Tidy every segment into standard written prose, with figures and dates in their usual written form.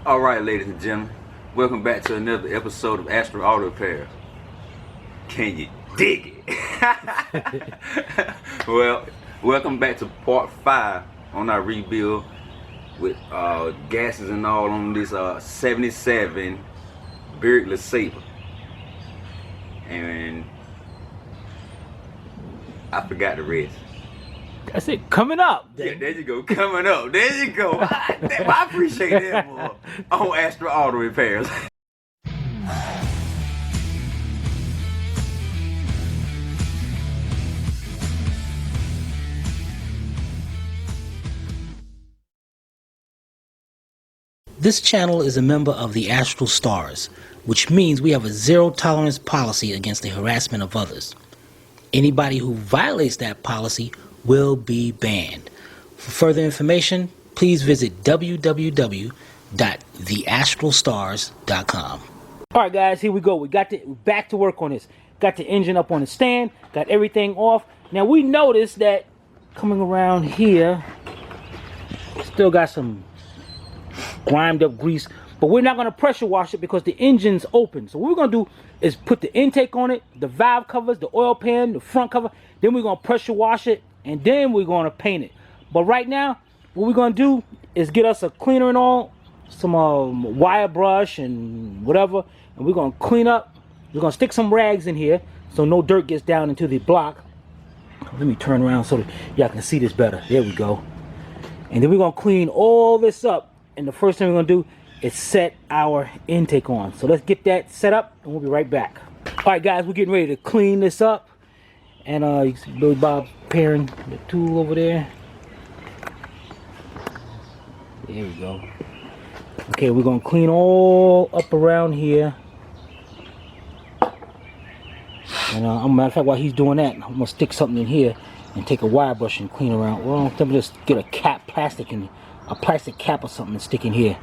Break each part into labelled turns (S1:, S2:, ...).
S1: All right, ladies and gentlemen, welcome back to another episode of Astro Auto Repair. Can you dig it? Well, welcome back to part 5 on our rebuild with gases and all on this 77 Buick LeSabre. And I forgot the rest.
S2: That's it. Coming up.
S1: Yeah, there you go. Coming up. There you go. I appreciate that more on Astro Auto Repairs.
S3: This channel is a member of the Astral Stars, which means we have a zero-tolerance policy against the harassment of others. Anybody who violates that policy will be banned. For further information, please visit www.theastralstars.com.
S2: Alright guys, here we go. We're back to work on this. Got the engine up on the stand, got everything off. Now we noticed that coming around here, still got some grimed up grease, but we're not going to pressure wash it because the engine's open. So what we're going to do is put the intake on it, the valve covers, the oil pan, the front cover, then we're going to pressure wash it, and then we're going to paint it. But right now, what we're going to do is get us a cleaner and all, some wire brush and whatever, and we're going to clean up. We're going to stick some rags in here so no dirt gets down into the block. Let me turn around so that y'all can see this better. There we go. And then we're going to clean all this up. And the first thing we're going to do is set our intake on. So let's get that set up and we'll be right back. Alright guys, we're getting ready to clean this up. And you see Billy Bob pairing the tool over there. There we go. Okay, we're going to clean all up around here. And matter of fact, while he's doing that, I'm going to stick something in here and take a wire brush and clean around. Well, let me just get a cap, plastic cap or something and stick in here.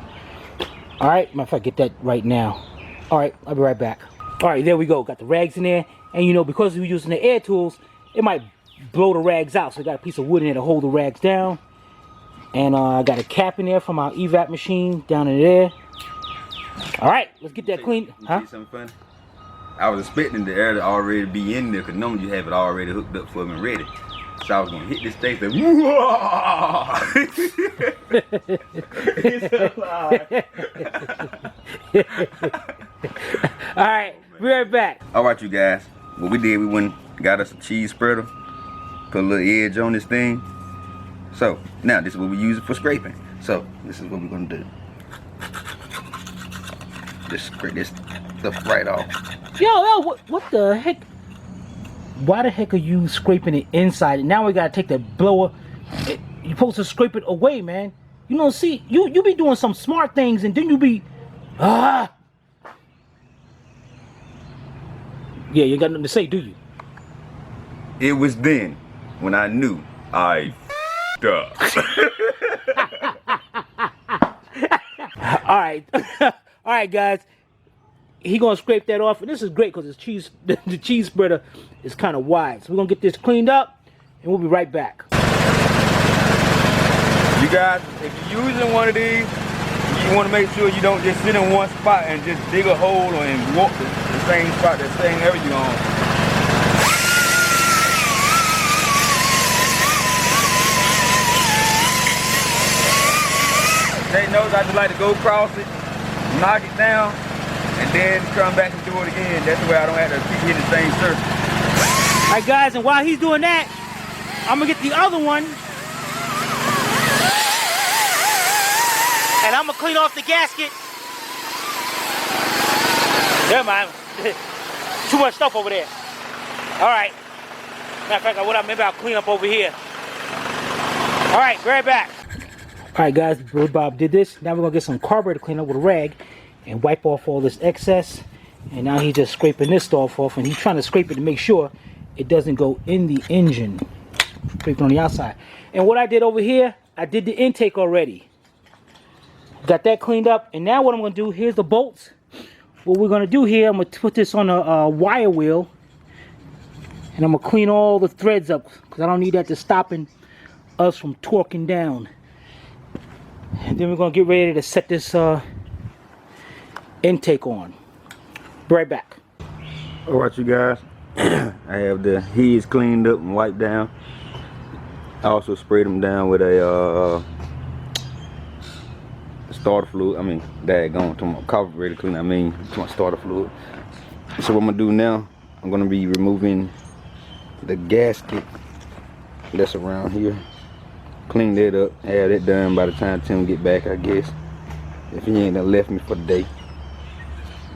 S2: Alright, matter of fact, get that right now. Alright, I'll be right back. Alright, there we go. Got the rags in there. And you know, because we're using the air tools, it might blow the rags out. So I got a piece of wood in there to hold the rags down. And I got a cap in there from our evap machine down in there. Alright, let's get that clean. Huh?
S1: Something funny? I was expecting the air to already be in there because normally you have it already hooked up for me and ready. So I was gonna hit this thing and
S2: Alright, be right back.
S1: Alright you guys, what we did, we went and got us a cheese spreader, put a little edge on this thing. So now this is what we use it for scraping. So this is what we're gonna do. Just scrape this stuff right off.
S2: Yo, what the heck? Why the heck are you scraping it inside? Now we gotta take the blower. You're supposed to scrape it away, man. You don't see, you be doing some smart things and then you be Yeah, you got nothing to say, do you?
S1: It was then when I knew I f***ed up.
S2: Alright. Alright guys. He gonna scrape that off, and this is great because the cheese spreader is kind of wide. So we're gonna get this cleaned up, and we'll be right back.
S1: You guys, if you're using one of these, you want to make sure you don't just sit in one spot and just dig a hole and walk the same spot, the same area you're on. They knows I just like to go across it, knock it down, and then come back and do it again. That's the way I don't have to keep hitting the same surface.
S2: Alright guys, and while he's doing that, I'm gonna get the other one. And I'm gonna clean off the gasket. Never mind. Too much stuff over there. Alright. Matter of fact, maybe I'll clean up over here. Alright, be right back. Alright guys, Billy Bob did this. Now we're gonna get some carburetor to clean up with a rag and wipe off all this excess. And now he's just scraping this stuff off, and he's trying to scrape it to make sure it doesn't go in the engine. Scrape it on the outside. And what I did over here, I did the intake already. Got that cleaned up, and now what I'm going to do, here's the bolts. What we're going to do here, I'm going to put this on a wire wheel, and I'm going to clean all the threads up because I don't need that to stopping us from torquing down. And then we're going to get ready to set this intake on. Be right back.
S1: Alright, you guys. I have the heads cleaned up and wiped down. I also sprayed them down with a starter fluid. I mean, daggone, to my carburetor cleaner. I mean, to my starter fluid. So what I'm gonna do now, I'm gonna be removing the gasket that's around here. Clean that up, have that done by the time Tim get back, I guess. If he ain't done left me for the day,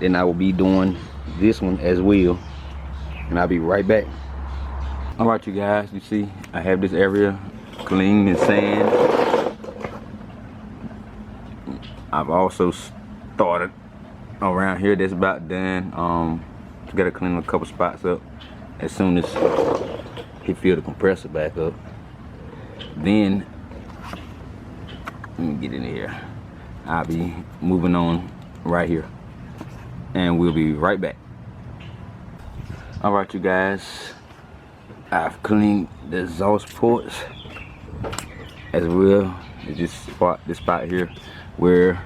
S1: then I will be doing this one as well, and I'll be right back. All right, you guys, you see I have this area clean and sand. I've also started around here. That's about done. Gotta clean a couple spots up as soon as he fill the compressor back up. Then let me get in here. I'll be moving on right here, and we'll be right back. All right, you guys, I've cleaned the exhaust ports as well as this spot here where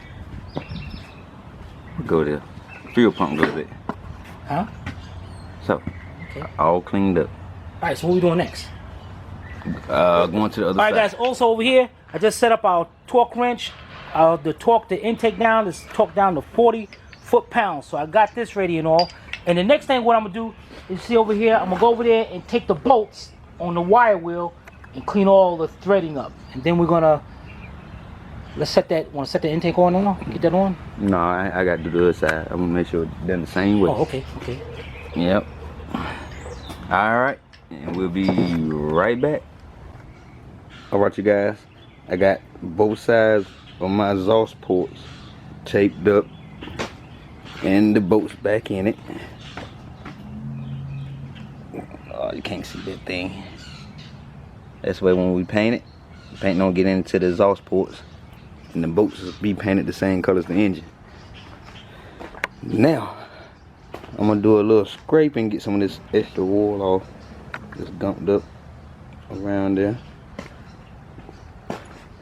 S1: the fuel pump goes at.
S2: Huh?
S1: So,
S2: okay.
S1: All cleaned up.
S2: All right, so what are we doing next?
S1: Going to the other side.
S2: All right, guys, also over here, I just set up our torque wrench. The intake down is torqued down to 40 foot-pounds. So I got this ready and all. And the next thing what I'm going to do is, see over here, I'm going to go over there and take the bolts on the wire wheel and clean all the threading up. And then we're going to, let's set that, want to set the intake on now? Get that on?
S1: No, I got to do the other side. I'm going to make sure it's done the same way.
S2: Oh, okay, okay.
S1: Yep. All right, and we'll be right back. All right, you guys, I got both sides of my exhaust ports taped up and the bolts back in it. Oh, you can't see that thing. That's why when we paint it, the paint don't get into the exhaust ports, and the bolts will be painted the same color as the engine. Now I'm gonna do a little scrape and get some of this extra wool off that's dumped up around there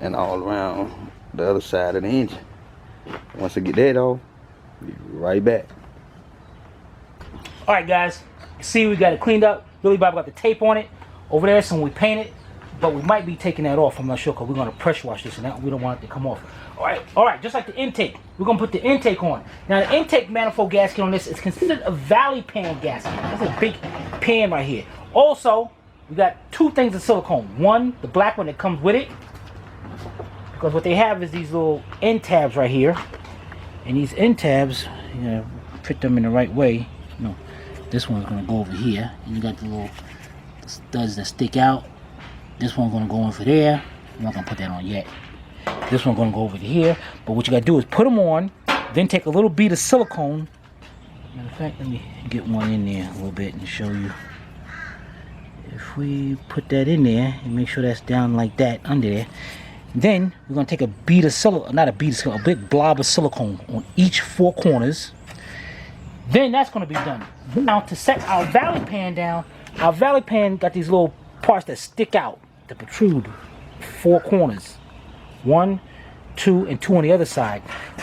S1: and all around the other side of the engine. Once I get that off, be right back.
S2: All right, guys, see, we got it cleaned up. Billy Bob got the tape on it over there, so when we paint it, but we might be taking that off. I'm not sure, because we're going to pressure wash this, and we don't want it to come off. All right, just like the intake, we're going to put the intake on. Now, the intake manifold gasket on this is considered a valley pan gasket. That's a big pan right here. Also, we got two things of silicone. One, the black one that comes with it, because what they have is these little end tabs right here. And these end tabs, you know, fit them in the right way. No, this one's going to go over here. And you got the little studs that stick out. This one's going to go over there. I'm not going to put that on yet. This one's going to go over to here. But what you got to do is put them on, then take a little bead of silicone. Matter of fact, let me get one in there a little bit and show you. If we put that in there and make sure that's down like that under there, then we're going to take a bead of silicone, not a bead of silicone, a big blob of silicone on each four corners. Then that's going to be done. Now, to set our valley pan down, our valley pan got these little parts that stick out, that protrude four corners. 1, 2, and 2 on the other side.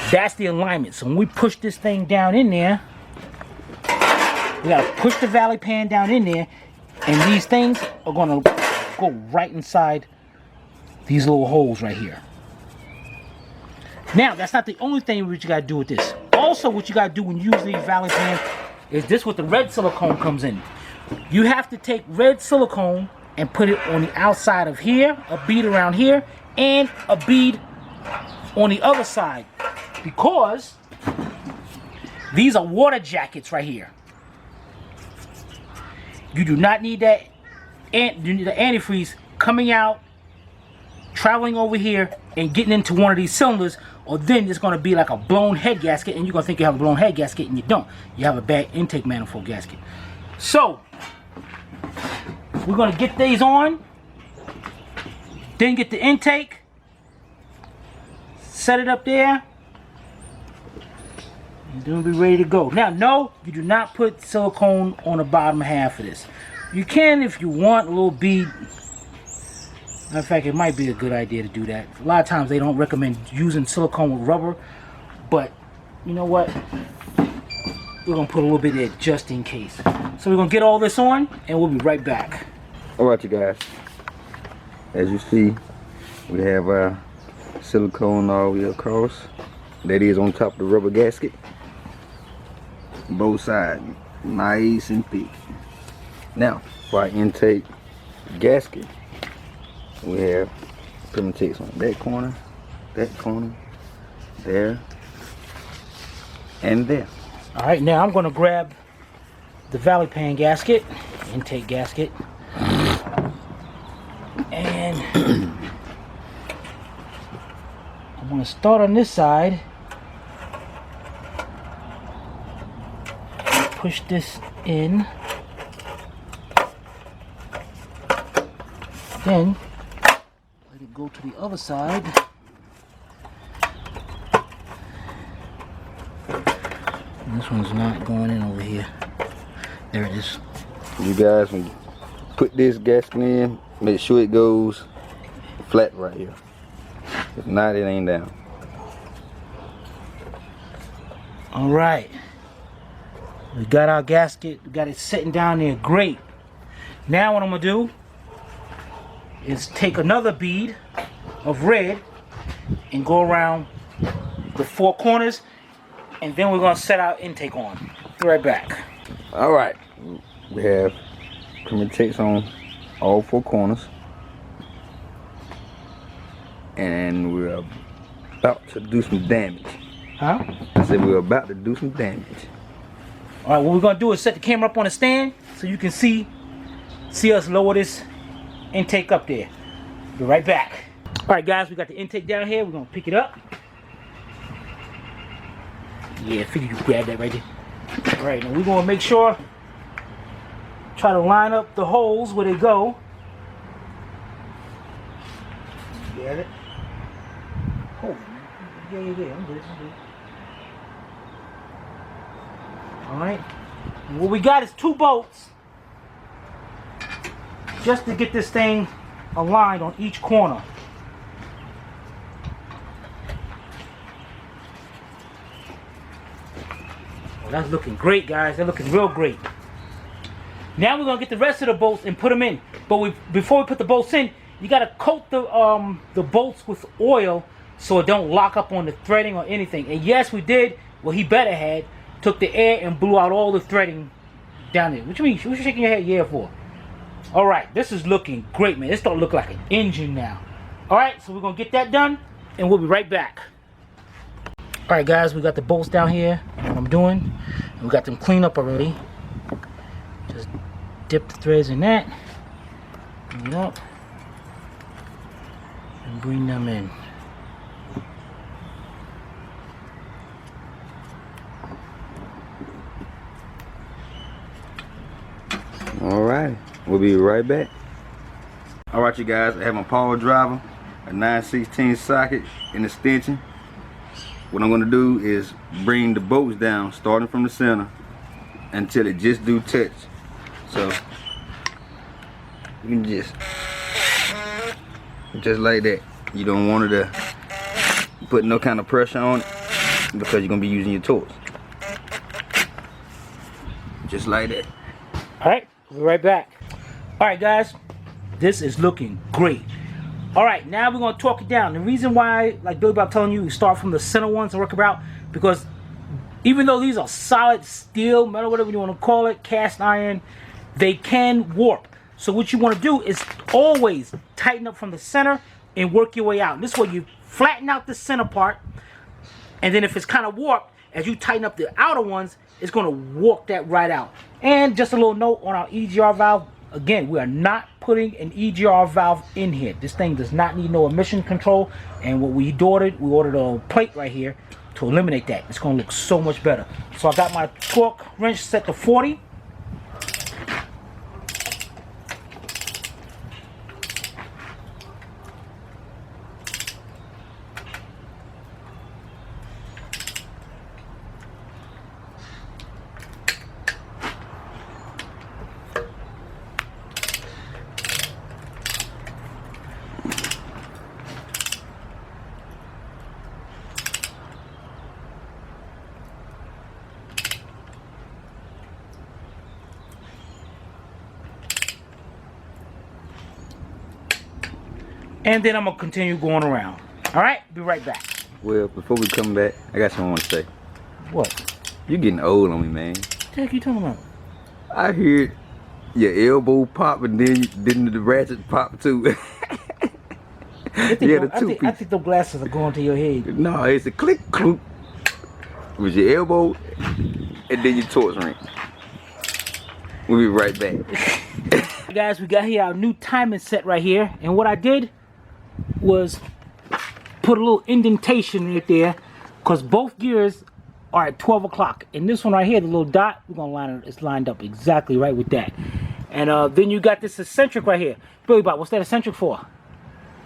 S2: That's the alignment. So when we push this thing down in there, we got to push the valley pan down in there, and these things are going to go right inside these little holes right here. Now, that's not the only thing what you got to do with this. Also, what you got to do when you use these valley pans is this, what the red silicone comes in. You have to take red silicone and put it on the outside of here, a bead around here, and a bead on the other side, because these are water jackets right here. You do not need that, and you need the antifreeze coming out, traveling over here, and getting into one of these cylinders, or then it's going to be like a blown head gasket, and you're going to think you have a blown head gasket, and you don't. You have a bad intake manifold gasket. So we're going to get these on, then get the intake, set it up there, and then we'll be ready to go. Now, no, you do not put silicone on the bottom half of this. You can if you want a little bead. Matter of fact, it might be a good idea to do that. A lot of times they don't recommend using silicone with rubber, but you know what? We're gonna put a little bit there just in case. So we're gonna get all this on and we'll be right back.
S1: Alright, you guys. As you see, we have our silicone all the way across. That is on top of the rubber gasket. Both sides, nice and thick. Now, for our intake gasket, we have primitics on that corner, there, and there.
S2: All right, now I'm gonna grab the valley pan gasket, intake gasket, and I'm gonna start on this side. Push this in. Then let it go to the other side. And this one's not going in over here. There it is.
S1: You guys, when you put this gasket in, make sure it goes flat right here. If not, it ain't down.
S2: All right. We got our gasket. We got it sitting down there. Great. Now what I'm gonna do is take another bead of red and go around the four corners, and then we're gonna set our intake on. Be right back.
S1: All right, we have primitics on all four corners, and we're about to do some damage.
S2: Huh?
S1: I said we're about to do some damage.
S2: All right, what we're gonna do is set the camera up on a stand so you can see us lower this intake up there. Be right back. All right, guys, we got the intake down here. We're gonna pick it up. Yeah, I figured you grab that right there. All right, now we're gonna make sure, try to line up the holes where they go. Get it? Oh, yeah, I'm good. All right, and what we got is 2 bolts just to get this thing aligned on each corner. Well, that's looking great, guys. They're looking real great. Now we're gonna get the rest of the bolts and put them in. But before we put the bolts in, you gotta coat the bolts with oil so it don't lock up on the threading or anything. And yes, we did what he better had. Took the air and blew out all the threading down there. What you mean? What you shaking your head yeah for? All right, this is looking great, man. This don't look like an engine now. All right, so we're gonna get that done, and we'll be right back. All right, guys, we got the bolts down here. What I'm doing, and we got them cleaned up already. Just dip the threads in that, bring it up, and bring them in.
S1: Alright, we'll be right back. Alright, you guys, I have my power driver, a 9/16 socket, and extension. What I'm going to do is bring the bolts down, starting from the center, until it just do touch. So, you can just like that. You don't want it to put no kind of pressure on it, because you're going to be using your torch. Just like that.
S2: Alright, we'll be right back. Alright, guys, this is looking great. Alright, now we're going to torque it down. The reason why, like Billy Bob telling you, we start from the center ones and work about, because even though these are solid steel, metal, whatever you want to call it, cast iron, they can warp. So what you want to do is always tighten up from the center and work your way out. And this way you flatten out the center part, and then if it's kind of warped, as you tighten up the outer ones, it's going to warp that right out. And just a little note on our EGR valve. Again, we are not putting an EGR valve in here. This thing does not need no emission control. And what we ordered a plate right here to eliminate that. It's going to look so much better. So I got my torque wrench set to 40. and then I'm gonna continue going around. All right, be right back.
S1: Well, before we come back, I got something I want to say.
S2: What?
S1: You getting old on me, man.
S2: What the heck you talking about?
S1: I hear your elbow pop and then the ratchet pop too.
S2: I think those glasses are going to your head.
S1: No, it's a click cloop with your elbow and then your torch ring. We'll be right back.
S2: Guys, we got here our new timing set right here, and what I did was put a little indentation right there because both gears are at 12 o'clock, and this one right here, the little dot, we're gonna line it, it's lined up exactly right with that. And then you got this eccentric right here. Billy Bob, what's that eccentric for?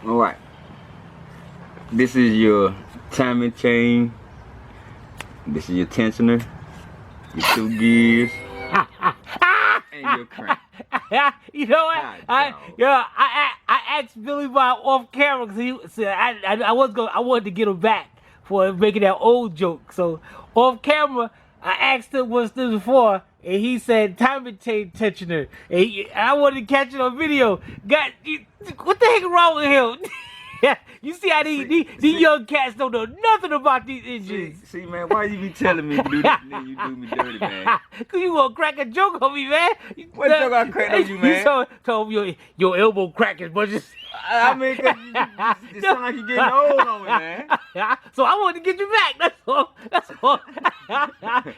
S1: All right, this is your timing chain, this is your tensioner, your 2 gears, and your crank.
S2: You know what? I asked Billy Bob off camera because he said I wanted to get him back for making that old joke. So off camera, I asked him what's this for, and he said timing chain tensioner. And I wanted to catch it on video. What the heck is wrong with him? You see how these young cats don't know nothing about these engines.
S1: See, man, why you be telling me to do this and then you do me dirty, man?
S2: Cause you gonna crack a joke on me, man.
S1: What joke I cracked on you, man?
S2: You told me your elbow crack as much as...
S1: I mean, it sounds like you're getting old on me, man.
S2: So I wanted to get you back. That's all. That's all.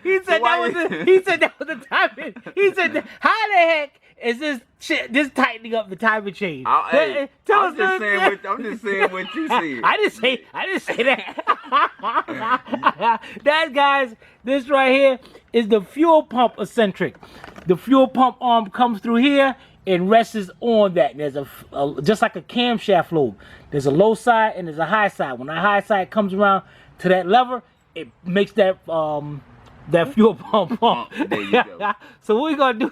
S2: He said that was the timing. He said, how the heck is this tightening up the timing chain?
S1: I'm just saying what you said.
S2: I didn't say that. That, guys, this right here is the fuel pump eccentric. The fuel pump arm comes through here and rests on that. There's just like a camshaft lobe. There's a low side and there's a high side. When the high side comes around to that lever, it makes that fuel pump pump.
S1: There you go.
S2: So what we gonna do?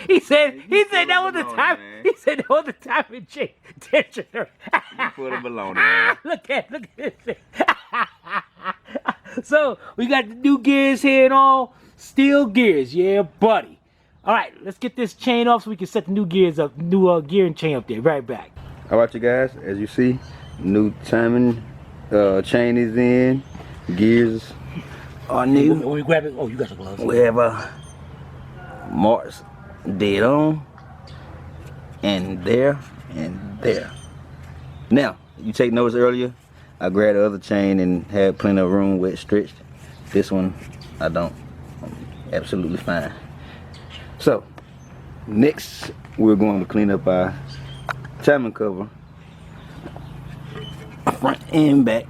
S2: he said that was the time. He said that was the timing chain tensioner.
S1: You put a baloney, man.
S2: Look at this. So we got the new gears here and all. Steel gears, yeah, buddy. All right, let's get this chain off so we can set the new gears up, new gearing chain up there. Right back.
S1: All right, you guys, as you see, new timing chain is in, gears are new.
S2: When we grab it, oh, you got your gloves.
S1: We have marks dead on, and there, and there. Now, you take notice earlier, I grabbed the other chain and had plenty of room where it stretched. This one, I don't. Absolutely fine. So, next we're going to clean up our timing cover, front and back.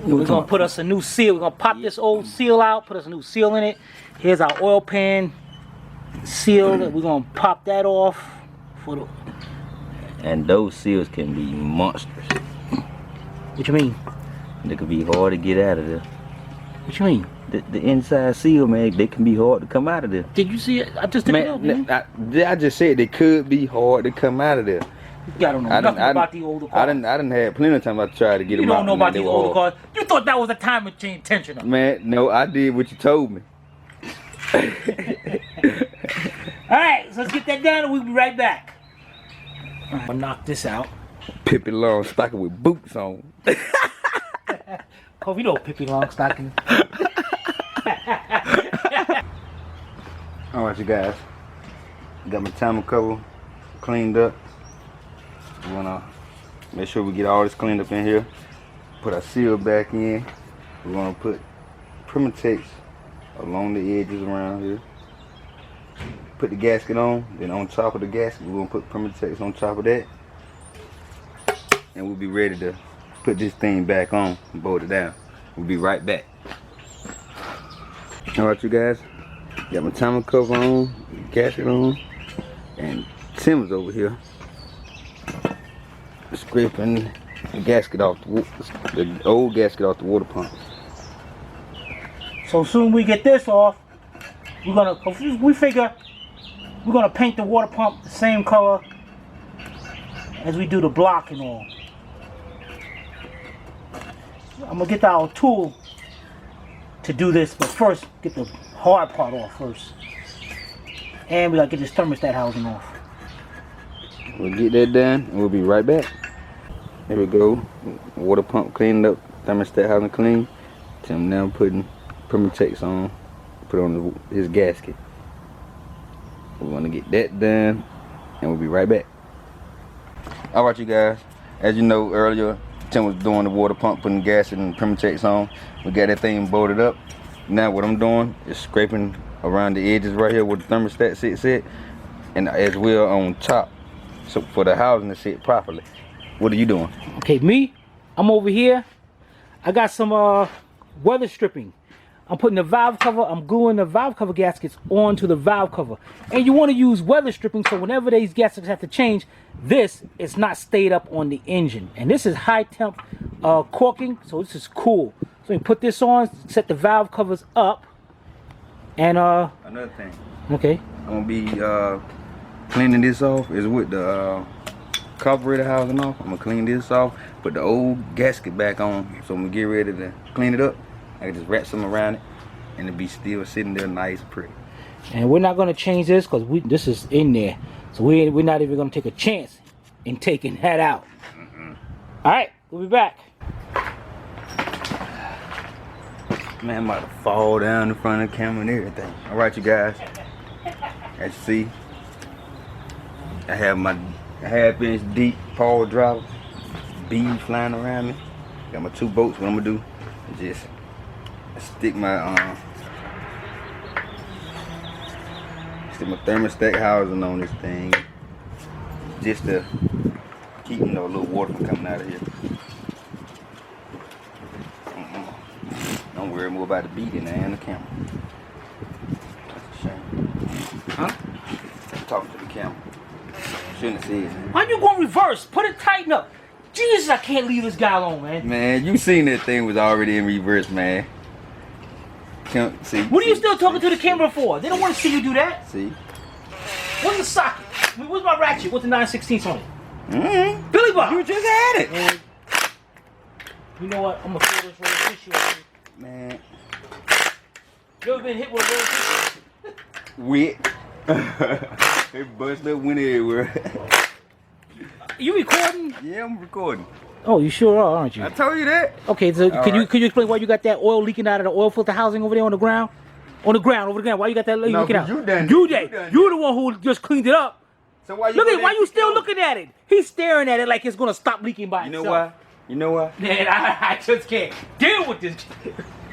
S2: We're going to put us a new seal. We're going to pop this old seal out, put us a new seal in it. Here's our oil pan seal. We're going to pop that off.
S1: And those seals can be monsters.
S2: What you mean?
S1: They can be hard to get out of there.
S2: What you mean?
S1: The inside seal, man, they can be hard to come out of there.
S2: Did you see it? I just took it off,
S1: I just said they could be hard to come out of there.
S2: You don't know nothing about the older cars.
S1: I didn't have plenty of time I tried to get them out.
S2: You don't know about these older cars. You thought that was a timing chain tensioner.
S1: Man, no, I did what you told me.
S2: Alright, so let's get that done and we'll be right back. I'm gonna knock this out.
S1: Pippi Longstocking with boots on.
S2: Cove, you know Pippi Longstocking.
S1: Alright, you guys. Got my timing cover cleaned up. We wanna make sure we get all this cleaned up in here. Put our seal back in. We're gonna put Permatex along the edges around here. Put the gasket on, then on top of the gasket we're gonna put Permatex on top of that. And we'll be ready to put this thing back on and bolt it down. We'll be right back. Alright, you guys, got my timing cover on, gasket on, and Tim's over here scraping the gasket off the old gasket off the water pump.
S2: So soon we get this off, we figure we're gonna paint the water pump the same color as we do the block and all. I'm gonna get our tool to do this, but first get the hard part off first. And we gotta get this thermostat housing off.
S1: We'll get that done and we'll be right back. Here we go. Water pump cleaned up. Thermostat housing clean. Tim now putting Permatex on. Put on his gasket. We want to get that done, and we'll be right back. All right, you guys. As you know earlier, Tim was doing the water pump, putting gasket and Permatex on. We got that thing bolted up. Now what I'm doing is scraping around the edges right here where the thermostat sits at, and as well on top, so for the housing to sit properly. What are you doing?
S2: Okay, me, I'm over here. I got some weather stripping. I'm putting the valve cover, I'm gluing the valve cover gaskets onto the valve cover. And you want to use weather stripping so whenever these gaskets have to change, this is not stayed up on the engine. And this is high temp caulking, so this is cool. So you put this on, set the valve covers up, and
S1: another thing.
S2: Okay.
S1: I'm gonna be cleaning this off is with the carburetor housing off. I'm gonna clean this off, put the old gasket back on, so I'm gonna get ready to clean it up. I can just wrap some around it, and it'll be still sitting there nice and pretty.
S2: And we're not gonna change this because this is in there, so we're not even gonna take a chance in taking that out. All right, we'll be back.
S1: Man, I'm about to fall down in front of the camera and everything. All right, you guys. As you see, I have my half-inch deep power driver bead flying around me. Got my 2 bolts. What I'm gonna do is just stick my thermostat housing on this thing, just to keep a little water from coming out of here. Don't worry more about the beading there in the camera. That's a shame. Huh? Talking to the camera. Shouldn't have said that.
S2: Why you going reverse? Put it tighten up. Jesus, I can't leave this guy alone, man.
S1: Man, you seen that thing was already in reverse, man. See,
S2: what are you still talking to the camera for? They don't want to see you do that.
S1: See?
S2: Where's the socket? Where's my ratchet? What's the 9/16 on it? Billy Bob.
S1: You just had it.
S2: Man, you know what? I'm gonna throw this roll of tissue at you.
S1: Man.
S2: You ever been hit with a roll of tissue?
S1: Wet. It busted up, went everywhere.
S2: You recording?
S1: Yeah, I'm recording.
S2: Oh, you sure are, aren't you?
S1: I told you that.
S2: Okay, so could you explain why you got that oil leaking out of the oil filter housing over there on the ground? Over the ground. Why you got that leaking out?
S1: You done
S2: You
S1: did.
S2: did. You're the one who just cleaned it up.
S1: So why you
S2: Look at why you still looking at it? He's staring at it like it's gonna stop leaking by itself.
S1: You know why? You know why?
S2: Man, I just can't deal with this.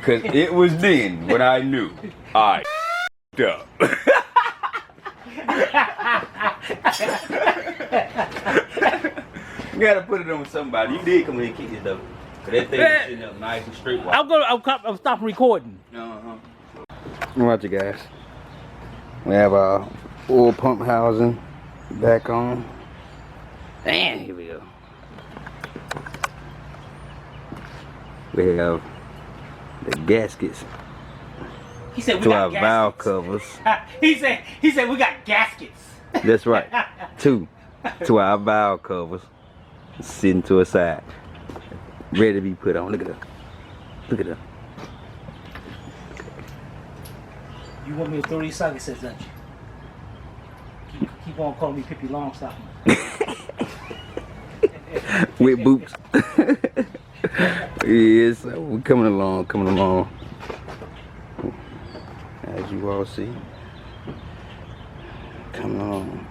S1: Cause it was then when I knew I up. You gotta put it on somebody. You did come in and kick it though. Cause that thing was sitting up nice and straight.
S2: I'm stopping recording.
S1: Alright, you guys. We have our oil pump housing back on. And here we go. We have the gaskets
S2: He said we
S1: to
S2: got
S1: our
S2: gaskets.
S1: valve covers.
S2: He said we got gaskets.
S1: That's right. 2 to our valve covers, sitting to a side, ready to be put on. Look at that. Look at that.
S2: You want me to throw these sockets, don't you? Keep on calling me Pippi Longstocking.
S1: With boots. Yes, we're coming along, as you all see, coming along.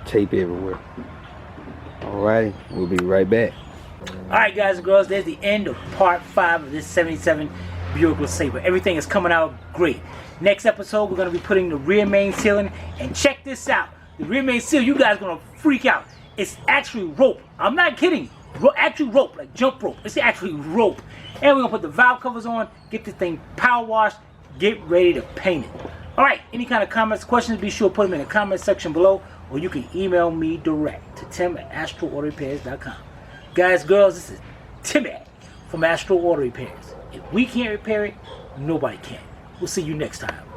S1: Tape everywhere. Alrighty, we'll be right back.
S2: Alright guys and girls, there's the end of part 5 of this 77 Buick LeSabre. Everything is coming out great. Next episode, we're going to be putting the rear main seal in. And check this out. The rear main seal, you guys are going to freak out. It's actually rope. I'm not kidding. Actually rope, like jump rope. It's actually rope. And we're going to put the valve covers on, get this thing power washed, get ready to paint it. Alright, any kind of comments, questions, be sure to put them in the comment section below. Or you can email me direct to tim@astralautorepairs.com. Guys, girls, this is Timmy from Astral Auto Repairs. If we can't repair it, nobody can. We'll see you next time.